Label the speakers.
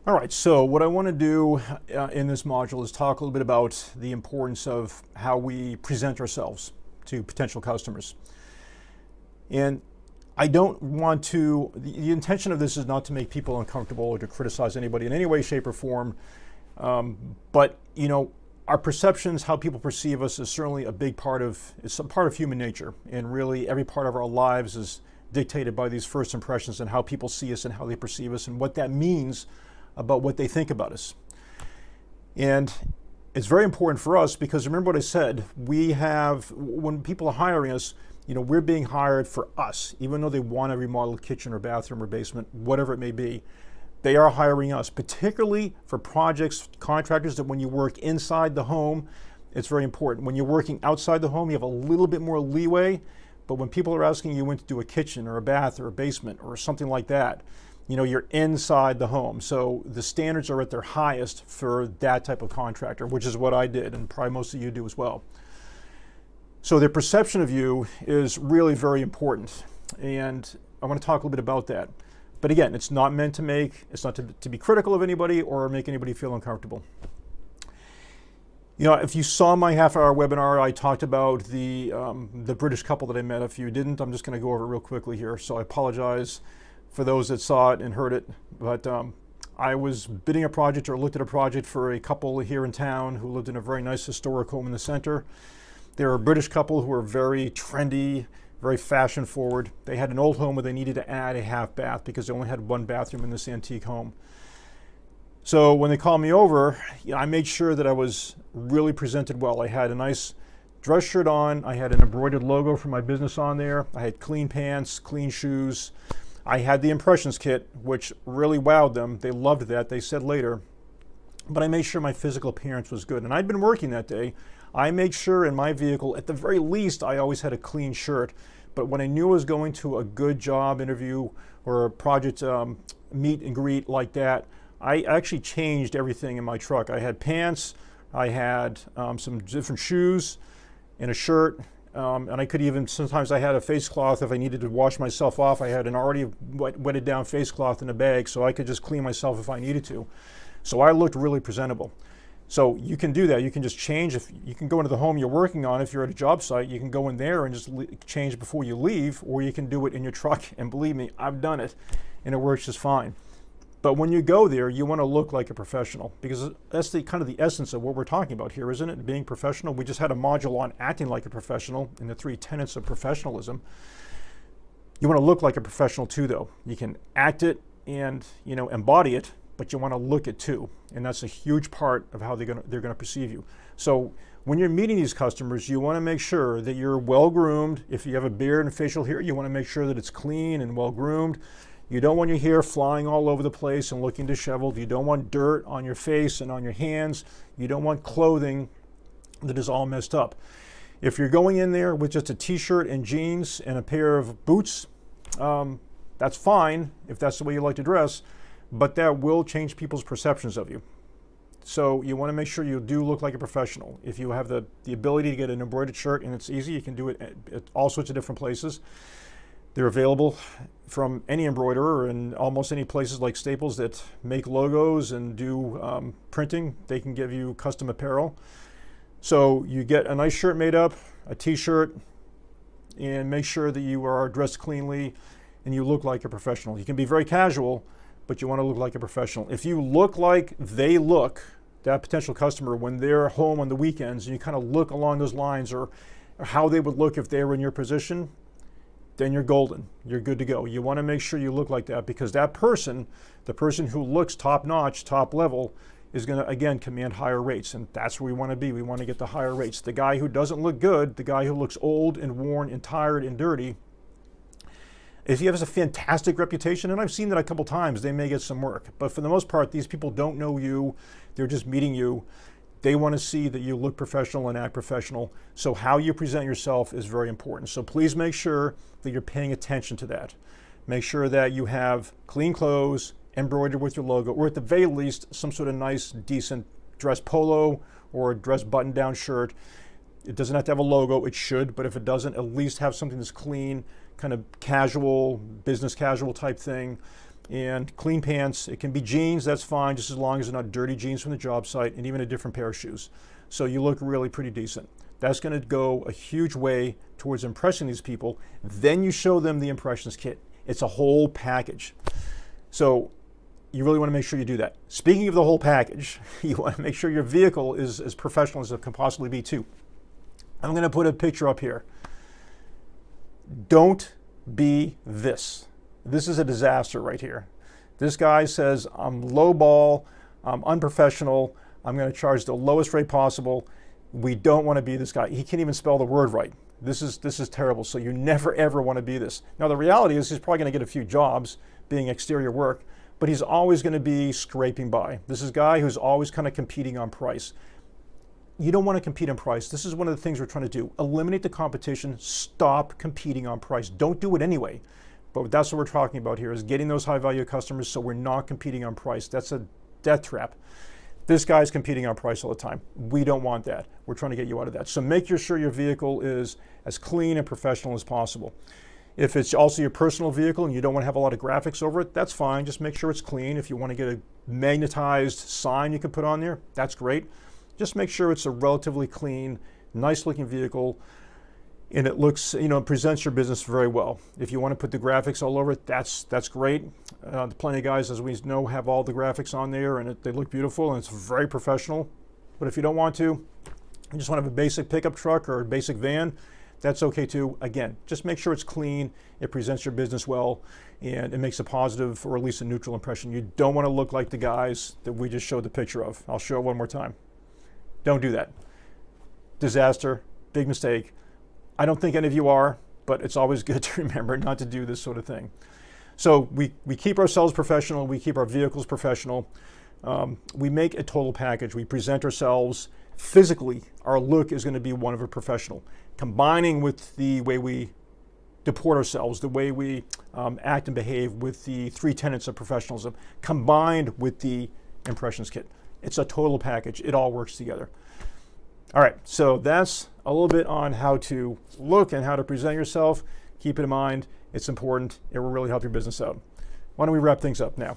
Speaker 1: All right, so what I want to do in this module is talk a little bit about the importance of how we present ourselves to potential customers. And I don't want to, the intention of this is not to make people uncomfortable or to criticize anybody in any way, shape, or form. But, our perceptions, how people perceive us, is certainly a big part of, it's a part of human nature. And really, every part of our lives is dictated by these first impressions and how people see us and how they perceive us and what that means about what they think about us. And it's very important for us because remember what I said, when people are hiring us, we're being hired for us, even though they want a remodeled kitchen or bathroom or basement, whatever it may be. They are hiring us, particularly for projects, contractors, that when you work inside the home, it's very important. When you're working outside the home, you have a little bit more leeway, but when people are asking you when to do a kitchen or a bath or a basement or something like that, you're inside the home. So the standards are at their highest for that type of contractor, which is what I did, and probably most of you do as well. So their perception of you is really very important. And I want to talk a little bit about that. But again, it's not meant it's not to be critical of anybody or make anybody feel uncomfortable. If you saw my half-hour webinar, I talked about the British couple that I met. If you didn't, I'm just going to go over it real quickly here. So I apologize for those that saw it and heard it, but I was bidding a project or looked at a project for a couple here in town who lived in a very nice historic home in the center. They're a British couple who were very trendy, very fashion forward. They had an old home where they needed to add a half bath because they only had one bathroom in this antique home. So when they called me over, I made sure that I was really presented well. I had a nice dress shirt on. I had an embroidered logo for my business on there. I had clean pants, clean shoes. I had the impressions kit, which really wowed them. They loved that. They said later. But I made sure my physical appearance was good. And I'd been working that day. I made sure in my vehicle, at the very least, I always had a clean shirt. But when I knew I was going to a good job interview or a project meet and greet like that, I actually changed everything in my truck. I had pants, I had some different shoes and a shirt. And I could even, sometimes I had a face cloth if I needed to wash myself off. I had an already wetted down face cloth in a bag so I could just clean myself if I needed to. So I looked really presentable. So you can do that. You can just change. If you can go into the home you're working on, if you're at a job site, you can go in there and just change before you leave, or you can do it in your truck. And believe me, I've done it and it works just fine. But when you go there, you want to look like a professional because that's the kind of the essence of what we're talking about here, isn't it? Being professional. We just had a module on acting like a professional in the 3 tenets of professionalism. You want to look like a professional too, though. You can act it and embody it, but you want to look it too, and that's a huge part of how they're going to perceive you. So when you're meeting these customers, you want to make sure that you're well groomed. If you have a beard and facial hair, you want to make sure that it's clean and well groomed. You don't want your hair flying all over the place and looking disheveled. You don't want dirt on your face and on your hands. You don't want clothing that is all messed up. If you're going in there with just a t-shirt and jeans and a pair of boots, that's fine if that's the way you like to dress, but that will change people's perceptions of you. So you want to make sure you do look like a professional. If you have the ability to get an embroidered shirt and it's easy, you can do it at all sorts of different places. They're available from any embroiderer and almost any places like Staples that make logos and do printing. They can give you custom apparel. So you get a nice shirt made up, a t-shirt, and make sure that you are dressed cleanly and you look like a professional. You can be very casual, but you want to look like a professional. If you look like they look, that potential customer, when they're home on the weekends, and you kind of look along those lines or how they would look if they were in your position, then you're golden. You're good to go. You want to make sure you look like that because that person, the person who looks top notch, top level, is going to, again, command higher rates. And that's where we want to be. We want to get the higher rates. The guy who doesn't look good, the guy who looks old and worn and tired and dirty, if he has a fantastic reputation, and I've seen that a couple times, they may get some work. But for the most part, these people don't know you. They're just meeting you. They want to see that you look professional and act professional. So how you present yourself is very important. So please make sure that you're paying attention to that. Make sure that you have clean clothes, embroidered with your logo, or at the very least, some sort of nice, decent dress polo or dress button-down shirt. It doesn't have to have a logo. It should, but if it doesn't, at least have something that's clean, kind of casual, business casual type thing. and clean pants. It can be jeans, that's fine, just as long as they're not dirty jeans from the job site, and even a different pair of shoes. So you look really pretty decent. That's going to go a huge way towards impressing these people. Then you show them the impressions kit. It's a whole package. So you really want to make sure you do that. Speaking of the whole package, you want to make sure your vehicle is as professional as it can possibly be too. I'm going to put a picture up here. Don't be this. This is a disaster right here. This guy says, I'm low ball, I'm unprofessional, I'm going to charge the lowest rate possible. We don't want to be this guy. He can't even spell the word right. This is terrible. So you never ever want to be this. Now the reality is he's probably going to get a few jobs being exterior work, but he's always going to be scraping by. This is a guy who's always kind of competing on price. You don't want to compete on price. This is one of the things we're trying to do. Eliminate the competition. Stop competing on price. Don't do it anyway. But that's what we're talking about here, is getting those high value customers so we're not competing on price. That's a death trap. This guy's competing on price all the time. We don't want that. We're trying to get you out of that. So make sure your vehicle is as clean and professional as possible. If it's also your personal vehicle and you don't want to have a lot of graphics over it, that's fine. Just make sure it's clean. If you want to get a magnetized sign you can put on there, that's great. Just make sure it's a relatively clean, nice looking vehicle, and it looks, presents your business very well. If you want to put the graphics all over it, that's great. Plenty of guys, as we know, have all the graphics on there, and they look beautiful, and it's very professional. But if you don't want to, you just want to have a basic pickup truck or a basic van, that's okay too. Again, just make sure it's clean, it presents your business well, and it makes a positive or at least a neutral impression. You don't want to look like the guys that we just showed the picture of. I'll show it one more time. Don't do that. Disaster, big mistake. I don't think any of you are, but it's always good to remember not to do this sort of thing. So we keep ourselves professional, we keep our vehicles professional. We make a total package. We present ourselves physically. Our look is going to be one of a professional, combining with the way we deport ourselves, the way we act and behave with the 3 tenets of professionalism, combined with the impressions kit. It's a total package. It all works together. All right, so that's a little bit on how to look and how to present yourself. Keep it in mind. It's important. It will really help your business out. Why don't we wrap things up now?